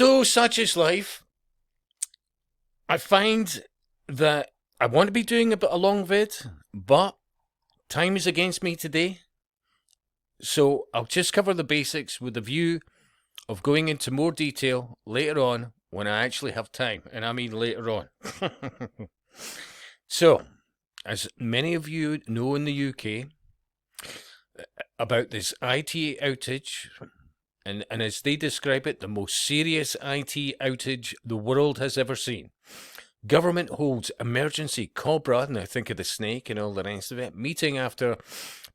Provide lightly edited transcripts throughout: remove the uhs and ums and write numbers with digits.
So, such is life. I find that I want to be doing a long vid, but time is against me today. So, I'll just cover the basics with the view of going into more detail later on when I actually have time. And I mean later on. So, as many of you know in the UK, about this IT outage, and as they describe it, the most serious IT outage the world has ever seen. Government holds emergency Cobra, now think of the snake and all the rest of it, meeting after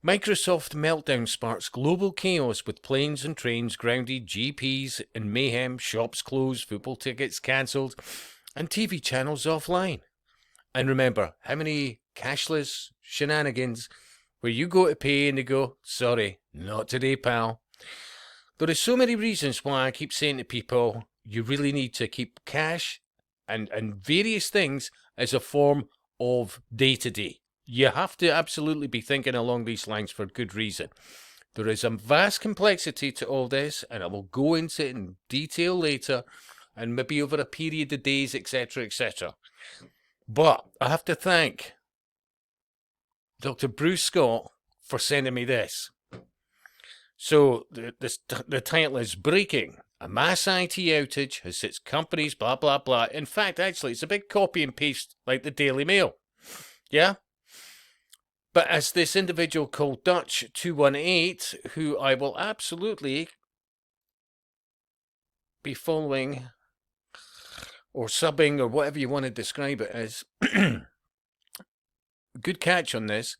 Microsoft meltdown sparks global chaos with planes and trains grounded, GPs in mayhem, shops closed, football tickets cancelled, and TV channels offline. And remember, how many cashless shenanigans where you go to pay and they go, sorry, not today, pal. There are so many reasons why I keep saying to people, you really need to keep cash and various things as a form of day-to-day. You have to absolutely be thinking along these lines for good reason. There is a vast complexity to all this, and I will go into it in detail later, and maybe over a period of days, etc., etc. But I have to thank Dr. Bruce Scott for sending me this. So the title is Breaking. A mass IT outage has hit companies, blah, blah, blah. In fact, actually, it's a big copy and paste like the Daily Mail. Yeah? But as this individual called Dutch218, who I will absolutely be following or subbing or whatever you want to describe it as, good catch on this.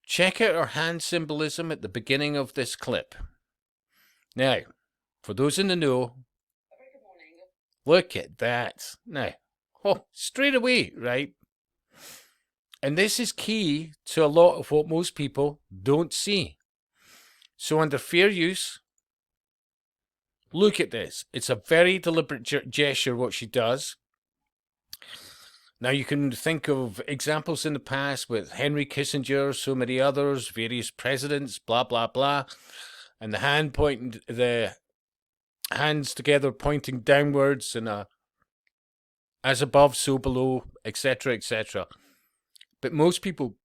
Check out our hand symbolism at the beginning of this clip. Now, for those in the know, look at that. Now, straight away, right? And this is key to a lot of what most people don't see. So under fair use, look at this. It's a very deliberate gesture what she does. Now you can think of examples in the past with Henry Kissinger, so many others, various presidents, blah, blah, blah. And the hands together pointing downwards and as above, so below, etc., etc. But most people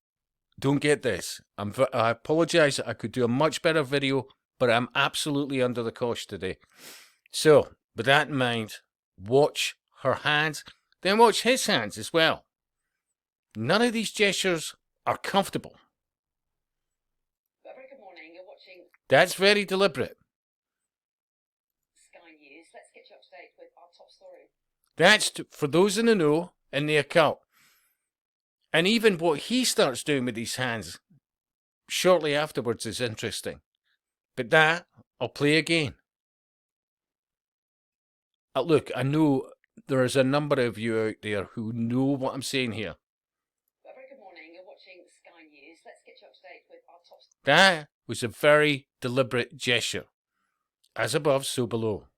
don't get this. I apologize. I could do a much better video, but I'm absolutely under the cosh today. So, with that in mind, watch her hands, then watch his hands as well. None of these gestures are comfortable. Very good morning. You're watching That's very deliberate. Sky News. Let's get you up to date with our top story. That's for those in the know in the occult. And even what he starts doing with his hands shortly afterwards is interesting. But that, I'll play again. Look, I know there is a number of you out there who know what I'm saying here. Very good morning. You're watching Sky News. Let's get you up to date with our top story. That was a very deliberate gesture. As above, so below.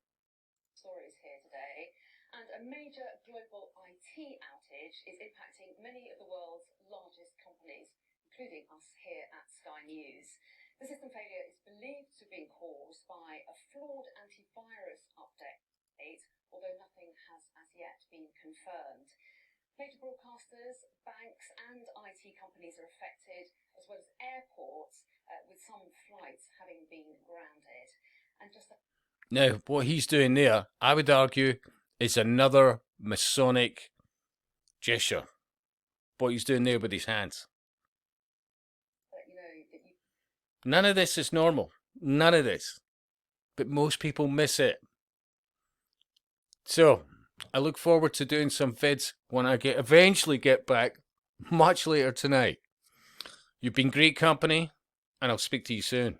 Stories here today. And a major global IT outage is impacting many of the world's largest companies, including us here at Sky News. The system failure is believed to have been caused by a flawed antivirus update, although nothing has as yet been confirmed. Major broadcasters, banks and IT companies are affected, as well as airports, with some flights having been grounded. And just now, what he's doing there, I would argue, is another Masonic gesture. What he's doing there with his hands. None of this is normal. None of this. But most people miss it. So, I look forward to doing some vids when I eventually get back, much later tonight. You've been great company, and I'll speak to you soon.